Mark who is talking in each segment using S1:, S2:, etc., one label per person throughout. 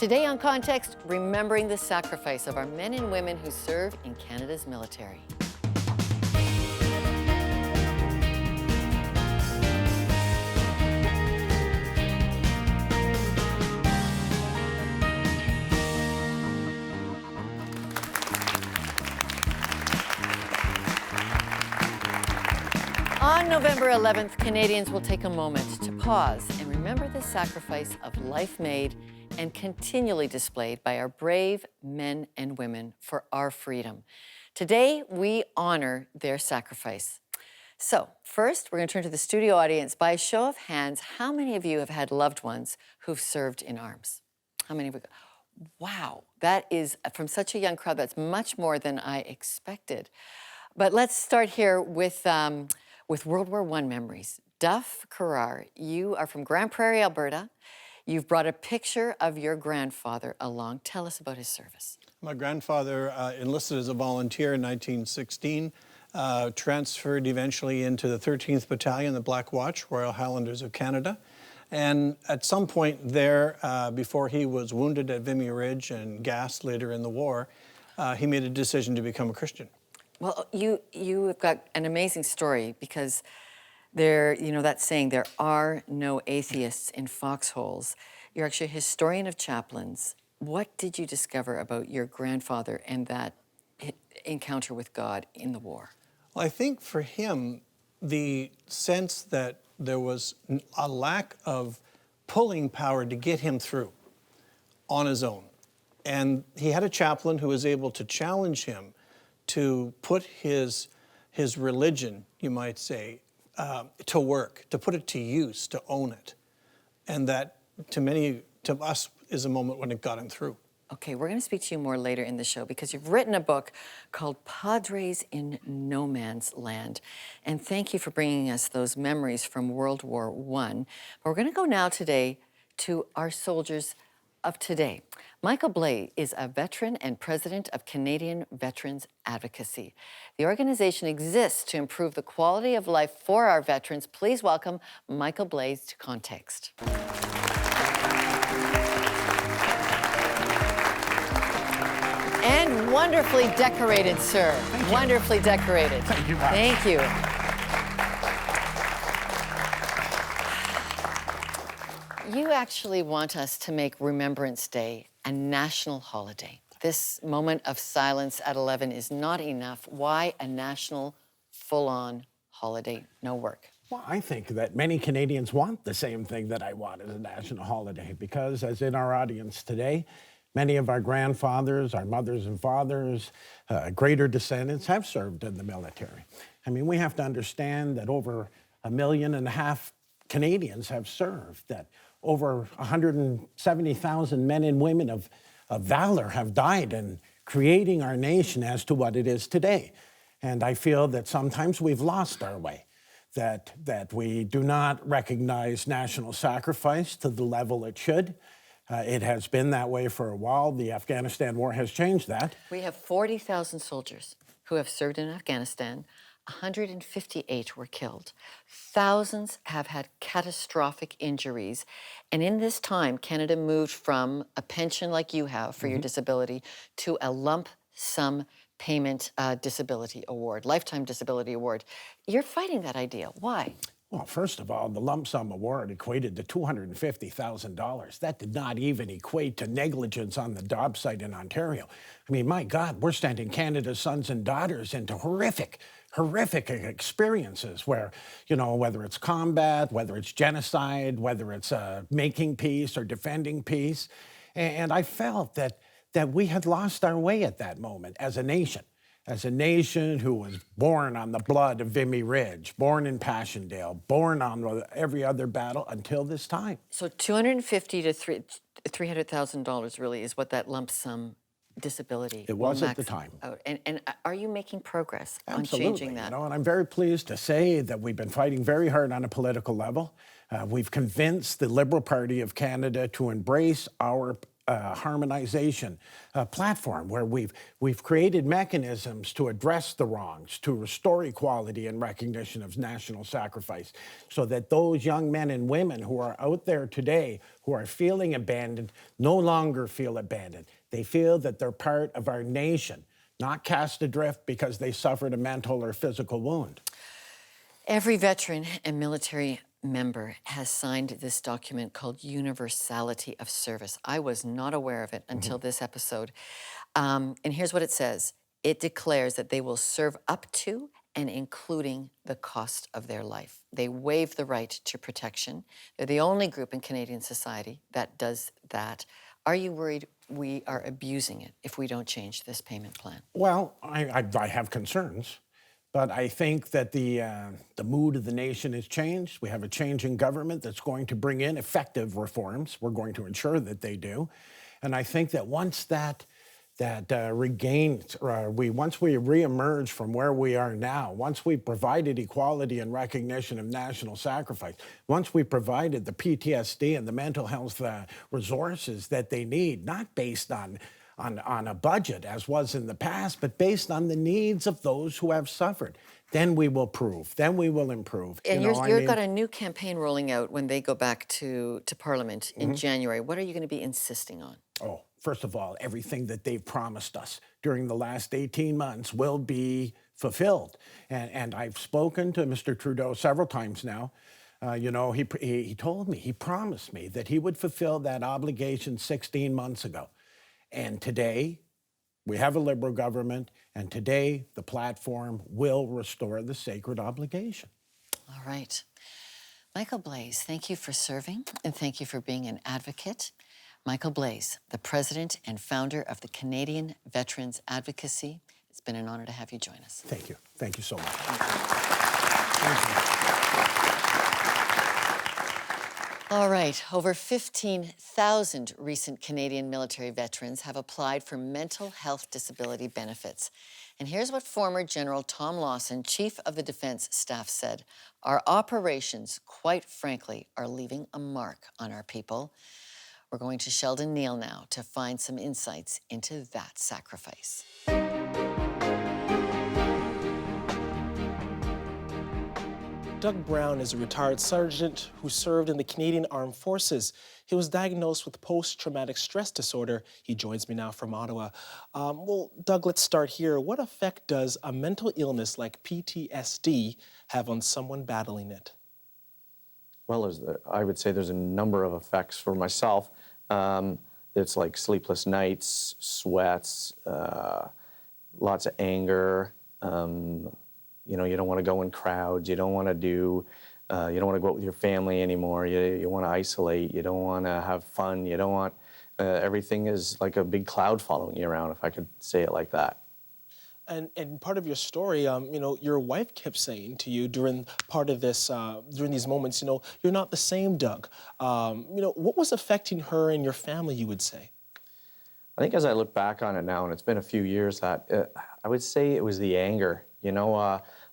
S1: Today on Context, remembering the sacrifice of our men and women who serve in Canada's military. On November 11th, Canadians will take a moment to pause and remember the sacrifice of life made and continually displayed by our brave men and women for our freedom. Today, we honor their sacrifice. So, first, we're going to turn to the studio audience. By a show of hands, how many of you have had loved ones who've served in arms? How many of you? Wow, that is, from such a young crowd, that's much more than I expected. But let's start here with World War I memories. Duff Carrar, you are from Grand Prairie, Alberta. You've brought a picture of your grandfather along. Tell us about his service.
S2: My grandfather enlisted as a volunteer in 1916, transferred eventually into the 13th Battalion, the Black Watch, Royal Highlanders of Canada. And at some point there, before he was wounded at Vimy Ridge and gassed later in the war, he made a decision to become a Christian.
S1: Well, you have got an amazing story because there, you know that saying, there are no atheists in foxholes. You're actually a historian of chaplains. What did you discover about your grandfather and that encounter with God in the war?
S2: Well, I think for him, the sense that there was a lack of pulling power to get him through on his own. And he had a chaplain who was able to challenge him to put his religion, you might say, to work, to put it to use, to own it. And that, to us, is a moment when it got him through.
S1: Okay, we're going to speak to you more later in the show because you've written a book called Padres in No Man's Land. And thank you for bringing us those memories from World War I. But we're going to go now today to our soldiers of today. Michael Blais is a veteran and president of Canadian Veterans Advocacy. The organization exists to improve the quality of life for our veterans. Please welcome Michael Blais to Context. And wonderfully decorated, sir. Wonderfully decorated.
S3: Thank you, Bob.
S1: Thank you. You actually want us to make Remembrance Day a national holiday. This moment of silence at 11 is not enough. Why a national, full-on holiday, no work?
S3: Well, I think that many Canadians want the same thing that I want as a national holiday because, as in our audience today, many of our grandfathers, our mothers and fathers, greater descendants have served in the military. I mean, we have to understand that over 1.5 million Canadians have served, that over 170,000 men and women of valor have died in creating our nation as to what it is today. And I feel that sometimes we've lost our way, that we do not recognize national sacrifice to the level it should. It has been that way for a while. The Afghanistan war has changed that.
S1: We have 40,000 soldiers who have served in Afghanistan. 158 were killed. Thousands have had catastrophic injuries. And in this time, Canada moved from a pension like you have for your disability to a lump sum payment disability award, lifetime disability award. You're fighting that idea. Why?
S3: Well, first of all, the lump sum award equated to $250,000. That did not even equate to negligence on the job site in Ontario. I mean, my God, we're sending Canada's sons and daughters into horrific experiences where, you know, whether it's combat, whether it's genocide, whether it's making peace or defending peace. And I felt that we had lost our way at that moment as a nation who was born on the blood of Vimy Ridge, born in Passchendaele, born on every other battle until this time.
S1: So $250,000 to $300,000 really is what that lump sum disability
S3: It was at the time.
S1: And are you making progress
S3: Absolutely,
S1: on changing that?
S3: You know, and I'm very pleased to say that we've been fighting very hard on a political level. We've convinced the Liberal Party of Canada to embrace our harmonization platform where we've created mechanisms to address the wrongs, to restore equality and recognition of national sacrifice, so that those young men and women who are out there today who are feeling abandoned no longer feel abandoned. They feel that they're part of our nation, not cast adrift because they suffered a mental or physical wound.
S1: Every veteran and military member has signed this document called Universality of Service. I was not aware of it until this episode. And here's what it says. It declares that they will serve up to and including the cost of their life. They waive the right to protection. They're the only group in Canadian society that does that. Are you worried we are abusing it if we don't change this payment plan?
S3: Well, I have concerns. But I think that the mood of the nation has changed. We have a change in government that's going to bring in effective reforms. We're going to ensure that they do. And I think that once once we reemerge from where we are now, once we provided equality and recognition of national sacrifice, once we provided the PTSD and the mental health resources that they need, not based on a budget, as was in the past, but based on the needs of those who have suffered. Then we will improve.
S1: And you've got a new campaign rolling out when they go back to Parliament in January. What are you going to be insisting on?
S3: Oh, first of all, everything that they've promised us during the last 18 months will be fulfilled. And I've spoken to Mr. Trudeau several times now. He told me, he promised me that he would fulfill that obligation 16 months ago. And today, we have a Liberal government, and today the platform will restore the sacred obligation.
S1: All right. Michael Blaise, thank you for serving, and thank you for being an advocate. Michael Blaise, the president and founder of the Canadian Veterans Advocacy. It's been an honor to have you join us.
S3: Thank you. Thank you so much.
S1: Thank you. All right, over 15,000 recent Canadian military veterans have applied for mental health disability benefits. And here's what former General Tom Lawson, Chief of the Defense Staff, said. Our operations, quite frankly, are leaving a mark on our people. We're going to Sheldon Neal now to find some insights into that sacrifice.
S4: Doug Brown is a retired sergeant who served in the Canadian Armed Forces. He was diagnosed with post-traumatic stress disorder. He joins me now from Ottawa. Well, Doug, let's start here. What effect does a mental illness like PTSD have on someone battling it?
S5: Well, I would say there's a number of effects for myself. It's like sleepless nights, sweats, lots of anger. You don't want to go in crowds. You don't want to you don't want to go out with your family anymore. You want to isolate. You don't want to have fun. You don't want, everything is like a big cloud following you around, if I could say it like that.
S4: And part of your story, your wife kept saying to you during part of this, during these moments, you're not the same, Doug. What was affecting her and your family, you would say?
S5: I think as I look back on it now, and it's been a few years, that I would say it was the anger.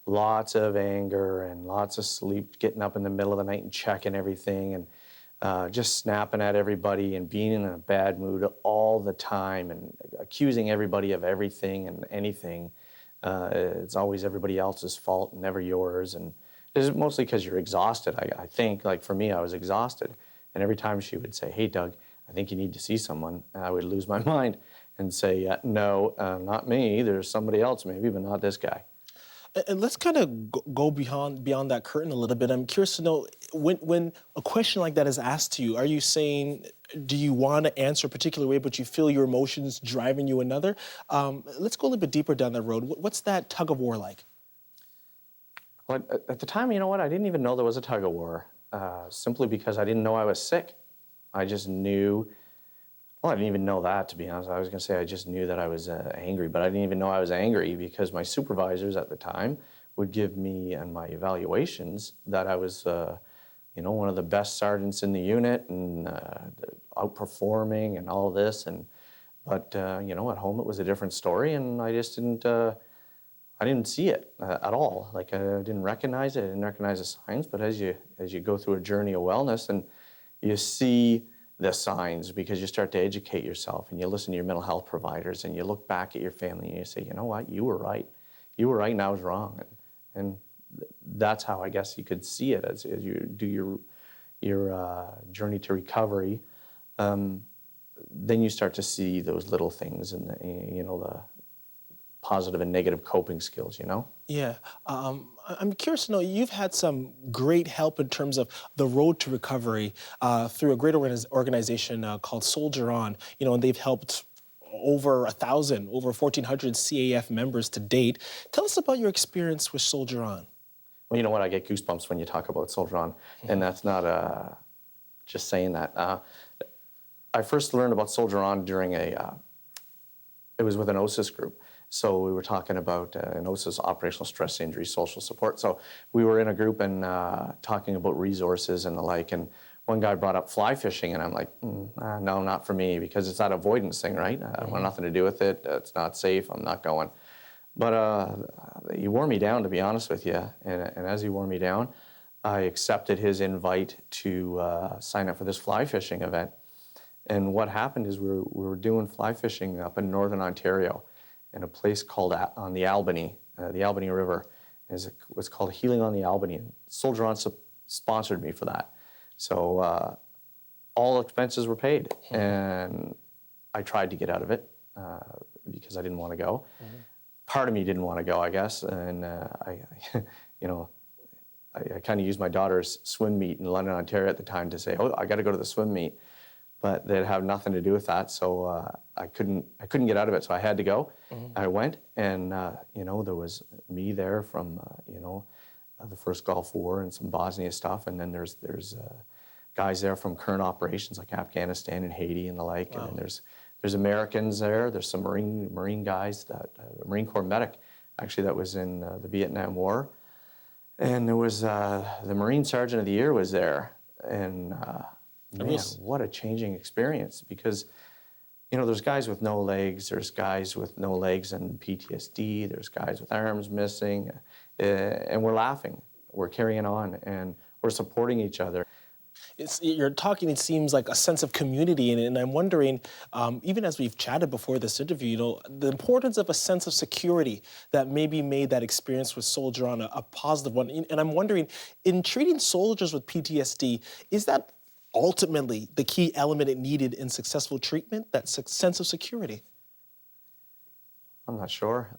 S5: Lots of anger and lots of sleep, getting up in the middle of the night and checking everything, and just snapping at everybody and being in a bad mood all the time and accusing everybody of everything and anything. It's always everybody else's fault, never yours. And it's mostly because you're exhausted. I think, like for me, I was exhausted. And every time she would say, "Hey, Doug, I think you need to see someone," and I would lose my mind and say, "No, not me. There's somebody else maybe, but not this guy."
S4: And let's kind of go beyond that curtain a little bit. I'm curious to know, when a question like that is asked to you, are you saying, do you want to answer a particular way, but you feel your emotions driving you another? Let's go a little bit deeper down that road. What's that tug of war like?
S5: Well, at the time, you know what? I didn't even know there was a tug of war, simply because I didn't know I was sick. I just knew. Well, I didn't even know that, to be honest. I was going to say I just knew that I was angry, but I didn't even know I was angry because my supervisors at the time would give me on my evaluations that I was, one of the best sergeants in the unit and outperforming and all this. But at home it was a different story, and I just didn't. I didn't see it at all. Like, I didn't recognize it. I didn't recognize the signs. But as you go through a journey of wellness and you see the signs, because you start to educate yourself and you listen to your mental health providers and you look back at your family and you say, you know what, you were right. You were right and I was wrong. And that's how I guess you could see it as you do your journey to recovery. Then you start to see those little things and the positive and negative coping skills,
S4: Yeah. I'm curious to know, you've had some great help in terms of the road to recovery through a great organization called Soldier On, and they've helped over 1,000, over 1,400 CAF members to date. Tell us about your experience with Soldier On.
S5: Well, you know what? I get goosebumps when you talk about Soldier On, and that's not just saying that. I first learned about Soldier On during it was with an OSIS group. So we were talking about an OSIS, operational stress injury, social support. So we were in a group and talking about resources and the like, and one guy brought up fly fishing, and I'm like, no, not for me, because it's that avoidance thing, right? I want nothing to do with it. It's not safe. I'm not going. But he wore me down, to be honest with you. And as he wore me down, I accepted his invite to sign up for this fly fishing event. And what happened is we were doing fly fishing up in Northern Ontario in a place called on the Albany River. It was called Healing on the Albany. And Soldier On sponsored me for that. So all expenses were paid. And I tried to get out of it because I didn't want to go. Part of me didn't want to go, I guess, and I kind of used my daughter's swim meet in London, Ontario at the time to say, oh, I got to go to the swim meet, but they'd have nothing to do with that, so I couldn't get out of it, so I had to go. I went, and there was me there from the first Gulf War and some Bosnia stuff, and then there's guys there from current operations like Afghanistan and Haiti and the like, and then there's Americans there. There's some Marine guys, Marine Corps medic, actually, that was in the Vietnam War. And there was the Marine Sergeant of the Year was there. And man, what a changing experience, because there's guys with no legs, there's guys with no legs and PTSD, there's guys with arms missing, and we're laughing, we're carrying on, and we're supporting each other.
S4: You're talking, it seems like a sense of community, and I'm wondering, even as we've chatted before this interview, the importance of a sense of security that maybe made that experience with Soldier On a positive one. And I'm wondering, in treating soldiers with PTSD, is that ultimately the key element it needed in successful treatment, that sense of security?
S5: I'm not sure.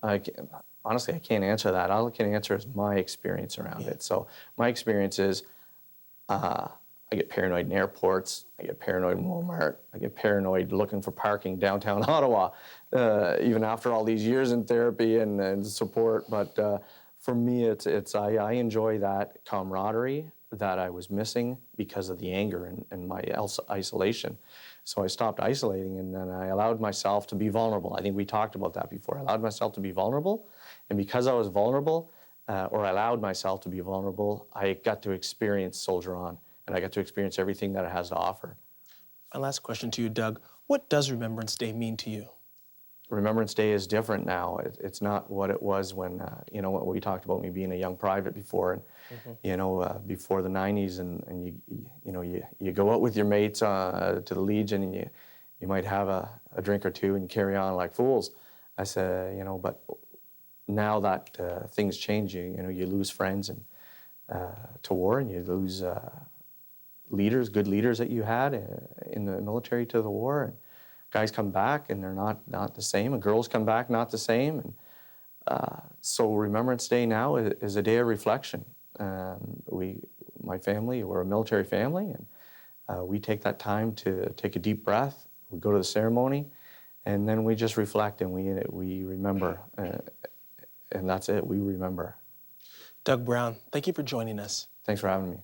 S5: Honestly, I can't answer that. All I can answer is my experience around it. So my experience is, I get paranoid in airports, I get paranoid in Walmart, I get paranoid looking for parking downtown Ottawa, even after all these years in therapy and support. But for me, I enjoy that camaraderie that I was missing because of the anger and my isolation. So I stopped isolating, and then I allowed myself to be vulnerable. I think we talked about that before. I allowed myself to be vulnerable, and because I was vulnerable, or I allowed myself to be vulnerable, I got to experience Soldier On. And I got to experience everything that it has to offer.
S4: My last question to you, Doug. What does Remembrance Day mean to you?
S5: Remembrance Day is different now. It's not what it was when, what we talked about me being a young private before, and, before the 90s, and you go out with your mates to the Legion, and you might have a drink or two and you carry on like fools. I said, but now that things change, you lose friends and to war, and you lose good leaders that you had in the military to the war, and guys come back and they're not the same, and girls come back not the same, and so Remembrance Day now is a day of reflection. My family, we're a military family, and we take that time to take a deep breath. We go to the ceremony, and then we just reflect and we remember, and that's it. We remember.
S4: Doug Brown, thank you for joining us.
S5: Thanks for having me.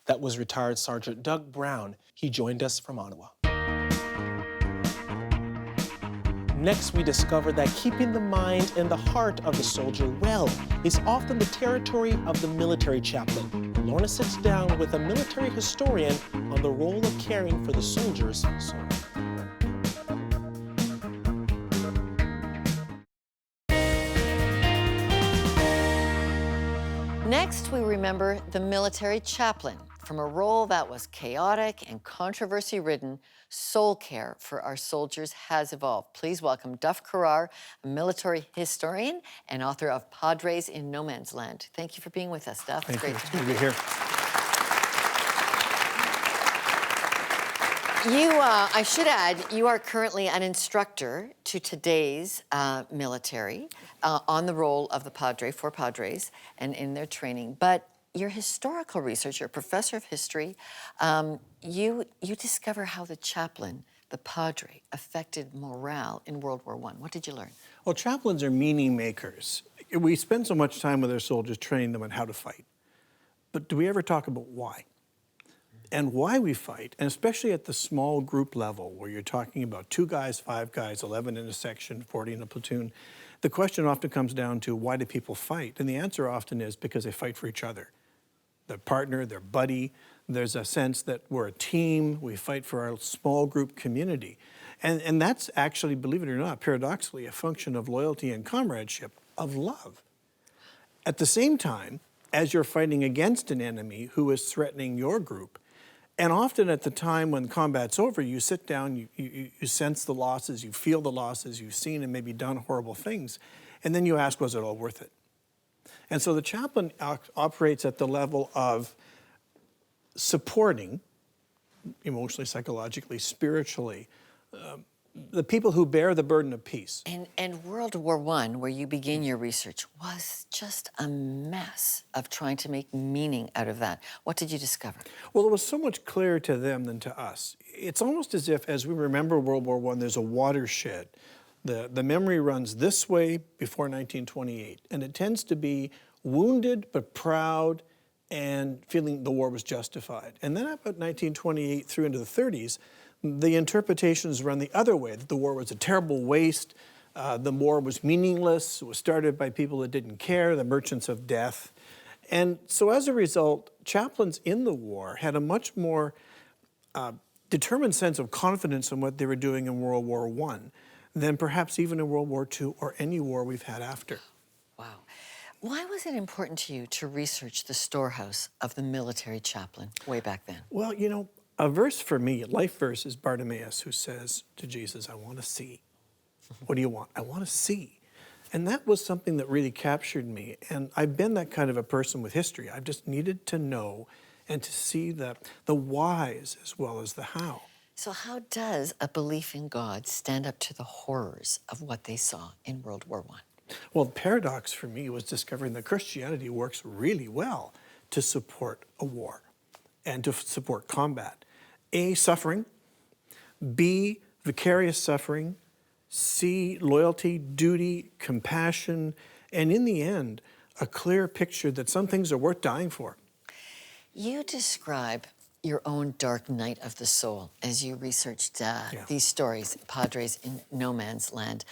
S4: That was retired Sergeant Doug Brown. He joined us from Ottawa. Next, we discover that keeping the mind and the heart of the soldier well is often the territory of the military chaplain. Lorna sits down with a military historian on the role of caring for the soldier's soul.
S1: Next, we remember the military chaplain. From a role that was chaotic and controversy-ridden, soul care for our soldiers has evolved. Please welcome Duff Carrar, a military historian and author of Padres in No Man's Land. Thank you for being with us, Duff.
S2: Thank you.
S1: It's
S2: It's
S1: great
S2: good to be here.
S1: I should add, you are currently an instructor to today's military on the role of the Padre for Padres and in their training. But your historical research, you're a professor of history, you discover how the chaplain, the Padre, affected morale in World War I. What did you learn?
S2: Well, chaplains are meaning makers. We spend so much time with our soldiers training them on how to fight. But do we ever talk about why? And why we fight, and especially at the small group level where you're talking about 2 guys, 5 guys, 11 in a section, 40 in a platoon, the question often comes down to why do people fight? And the answer often is because they fight for each other. Their partner, their buddy. There's a sense that we're a team, we fight for our small group community. And that's actually, believe it or not, paradoxically, a function of loyalty and comradeship, of love. At the same time, as you're fighting against an enemy who is threatening your group, and often at the time when combat's over, you sit down, you sense the losses, you feel the losses, you've seen and maybe done horrible things, and then you ask, was it all worth it? And so the chaplain operates at the level of supporting, emotionally, psychologically, spiritually, the people who bear the burden of peace.
S1: And World War I, where you begin your research, was just a mess of trying to make meaning out of that. What did you discover?
S2: Well, it was so much clearer to them than to us. It's almost as if, as we remember World War I, there's a watershed. The memory runs this way before 1928, and it tends to be wounded but proud and feeling the war was justified. And then about 1928 through into the 30s, the interpretations run the other way, that the war was a terrible waste, the war was meaningless, it was started by people that didn't care, the merchants of death. And so as a result, chaplains in the war had a much more determined sense of confidence in what they were doing in World War I than perhaps even in World War II or any war we've had after.
S1: Wow. Why was it important to you to research the storehouse of the military chaplain way back then?
S2: Well, you know, a verse for me, a life verse, is Bartimaeus, who says to Jesus, I want to see. What do you want? I want to see. And that was something that really captured me. And I've been that kind of a person with history. I've just needed to know and to see the whys as well as the how.
S1: So how does a belief in God stand up to the horrors of what they saw in World War I?
S2: Well, the paradox for me was discovering that Christianity works really well to support a war and to support combat. A, suffering. B, vicarious suffering. C, loyalty, duty, compassion, and in the end, a clear picture that some things are worth dying for.
S1: You describe your own dark night of the soul as you researched these stories, Padres in No Man's Land.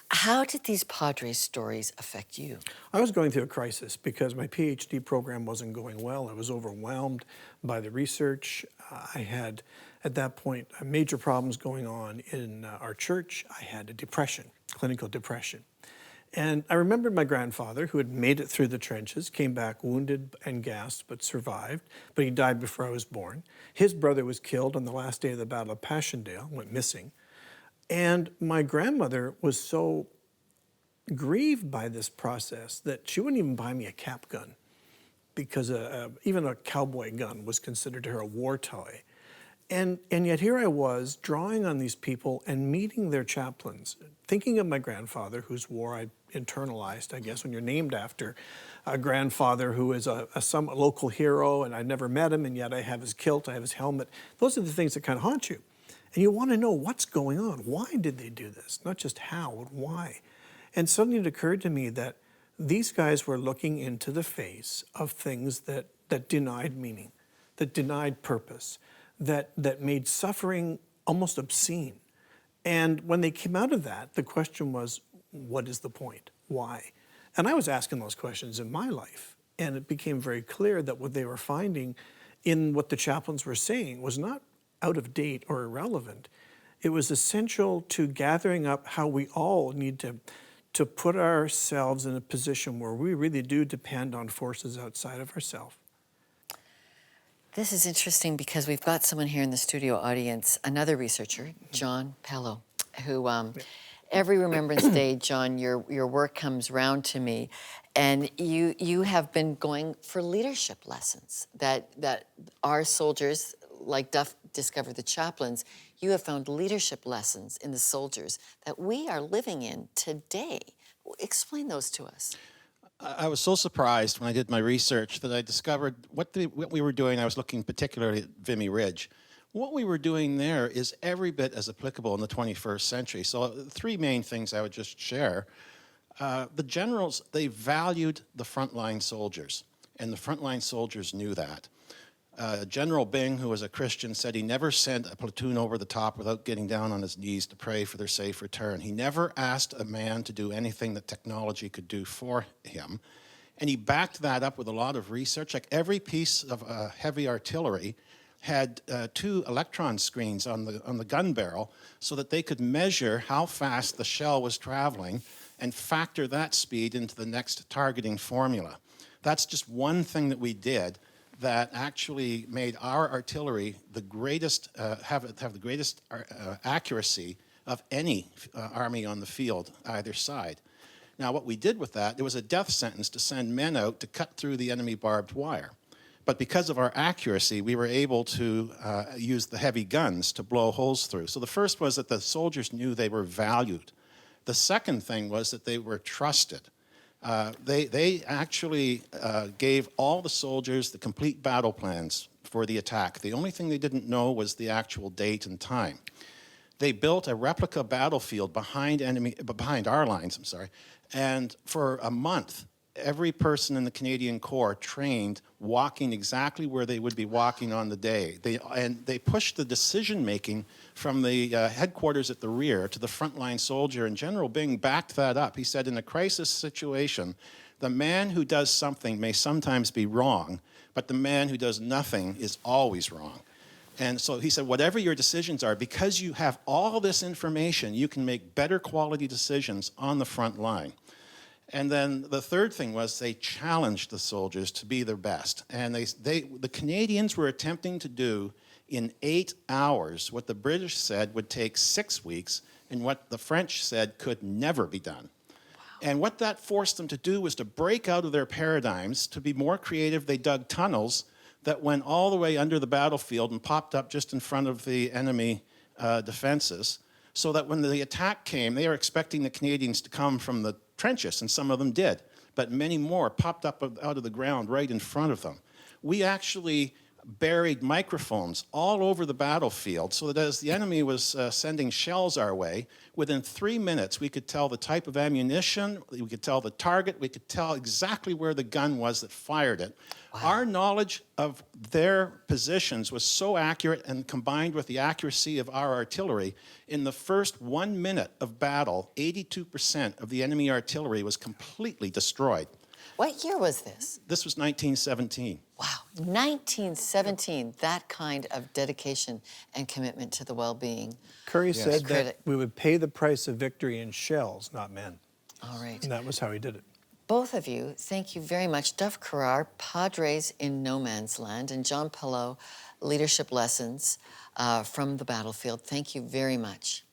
S1: How did these Padres stories affect you?
S2: I was going through a crisis because my PhD program wasn't going well. I was overwhelmed by the research. I had, at that point, major problems going on in our church. I had a depression, clinical depression. And I remembered my grandfather, who had made it through the trenches, came back wounded and gassed, but survived. But he died before I was born. His brother was killed on the last day of the Battle of Passchendaele, went missing. And my grandmother was so grieved by this process that she wouldn't even buy me a cap gun because even a cowboy gun was considered to her a war toy. And yet here I was drawing on these people and meeting their chaplains, thinking of my grandfather, whose war I internalized, I guess, when you're named after a grandfather who is some local hero, and I've never met him, and yet I have his kilt, I have his helmet. Those are the things that kind of haunt you. And you want to know what's going on. Why did they do this? Not just how, but why. And suddenly it occurred to me that these guys were looking into the face of things that denied meaning, that denied purpose, that made suffering almost obscene. And when they came out of that, the question was, what is the point? Why? And I was asking those questions in my life. And it became very clear that what they were finding in what the chaplains were saying was not out of date or irrelevant. It was essential to gathering up how we all need to put ourselves in a position where we really do depend on forces outside of ourselves.
S1: This is interesting because we've got someone here in the studio audience, another researcher, John Pello, who every Remembrance Day, John, your work comes round to me, and you have been going for leadership lessons that our soldiers, like Duff discovered the chaplains, you have found leadership lessons in the soldiers that we are living in today. Explain those to us.
S6: I was so surprised when I did my research that I discovered what we were doing. I was looking particularly at Vimy Ridge. What we were doing there is every bit as applicable in the 21st century. So three main things I would just share. The generals, they valued the frontline soldiers, and the frontline soldiers knew that. General Byng, who was a Christian, said he never sent a platoon over the top without getting down on his knees to pray for their safe return. He never asked a man to do anything that technology could do for him. And he backed that up with a lot of research. Like every piece of heavy artillery had two electron screens on the gun barrel so that they could measure how fast the shell was traveling and factor that speed into the next targeting formula. That's just one thing that we did that actually made our artillery the greatest, have the greatest accuracy of any army on the field, either side. Now, what we did with that, it was a death sentence to send men out to cut through the enemy barbed wire. But because of our accuracy, we were able to use the heavy guns to blow holes through. So the first was that the soldiers knew they were valued. The second thing was that they were trusted. They actually gave all the soldiers the complete battle plans for the attack. The only thing they didn't know was the actual date and time. They built a replica battlefield behind our lines, and for a month, every person in the Canadian Corps trained walking exactly where they would be walking on the day. They pushed the decision-making from the headquarters at the rear to the frontline soldier, and General Byng backed that up. He said, in a crisis situation, the man who does something may sometimes be wrong, but the man who does nothing is always wrong. And so he said, whatever your decisions are, because you have all this information, you can make better quality decisions on the front line. And then the third thing was they challenged the soldiers to be their best. And the Canadians were attempting to do in 8 hours what the British said would take 6 weeks and what the French said could never be done. Wow. And what that forced them to do was to break out of their paradigms, to be more creative. They dug tunnels that went all the way under the battlefield and popped up just in front of the enemy defenses, so that when the attack came, they were expecting the Canadians to come from the trenches, and some of them did, but many more popped up out of the ground right in front of them. We actually buried microphones all over the battlefield so that as the enemy was sending shells our way, within 3 minutes we could tell the type of ammunition, we could tell the target, we could tell exactly where the gun was that fired it. Wow. Our knowledge of their positions was so accurate, and combined with the accuracy of our artillery, in the first 1 minute of battle, 82% of the enemy artillery was completely destroyed.
S1: What year was this?
S6: This was 1917.
S1: Wow, 1917, that kind of dedication and commitment to the well-being.
S2: Curry said that we would pay the price of victory in shells, not men.
S1: All right.
S2: And that was how he did it.
S1: Both of you, thank you very much. Duff Carrar, Padres in No Man's Land, and John Pello, Leadership Lessons from the Battlefield. Thank you very much.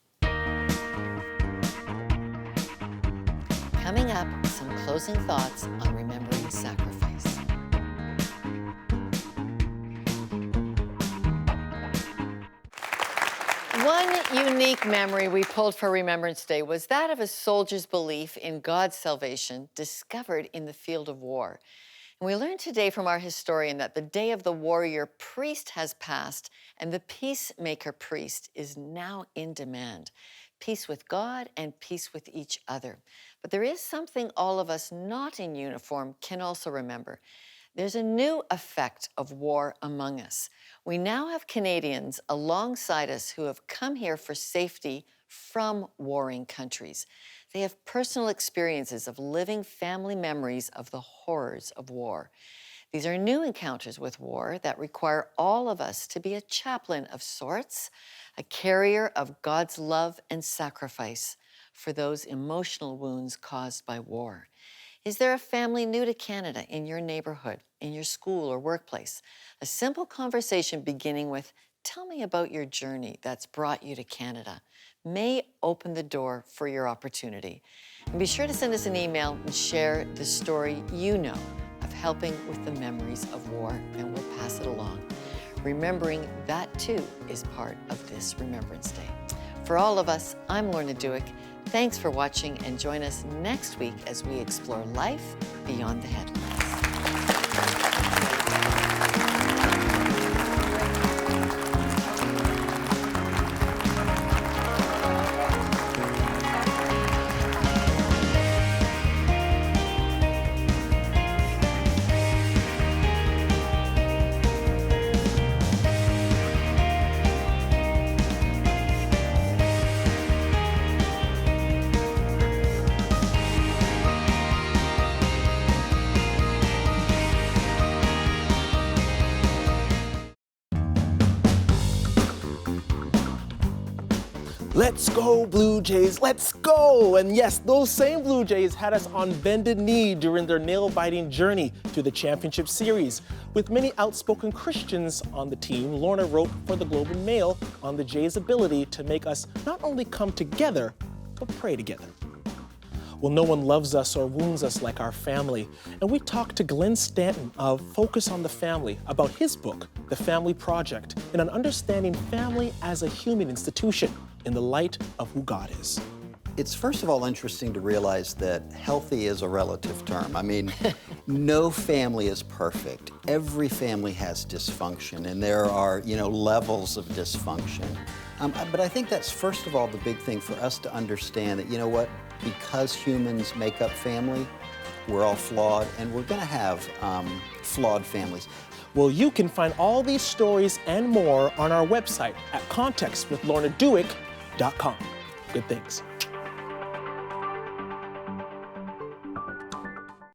S1: Coming up, some closing thoughts on remembering sacrifice. One unique memory we pulled for Remembrance Day was that of a soldier's belief in God's salvation discovered in the field of war. And we learned today from our historian that the day of the warrior priest has passed and the peacemaker priest is now in demand. Peace with God and peace with each other. But there is something all of us not in uniform can also remember. There's a new effect of war among us. We now have Canadians alongside us who have come here for safety from warring countries. They have personal experiences of living family memories of the horrors of war. These are new encounters with war that require all of us to be a chaplain of sorts, a carrier of God's love and sacrifice for those emotional wounds caused by war. Is there a family new to Canada in your neighborhood, in your school or workplace? A simple conversation beginning with, "Tell me about your journey that's brought you to Canada," may open the door for your opportunity. And be sure to send us an email and share the story you know of helping with the memories of war, and we'll pass it along. Remembering that too is part of this Remembrance Day. For all of us, I'm Lorna Duick. Thanks for watching, and join us next week as we explore life beyond the headlines.
S4: Let's go, Blue Jays, let's go! And yes, those same Blue Jays had us on bended knee during their nail-biting journey to the championship series. With many outspoken Christians on the team, Lorna wrote for the Globe and Mail on the Jays' ability to make us not only come together, but pray together. Well, no one loves us or wounds us like our family. And we talked to Glenn Stanton of Focus on the Family about his book, The Family Project, and on understanding family as a human institution in the light of who God is.
S7: It's first of all interesting to realize that healthy is a relative term. I mean, no family is perfect. Every family has dysfunction, and there are, levels of dysfunction. But I think that's first of all the big thing for us to understand that, because humans make up family, we're all flawed, and we're going to have flawed families.
S4: Well, you can find all these stories and more on our website at contextwithlornaduick.com. Good things.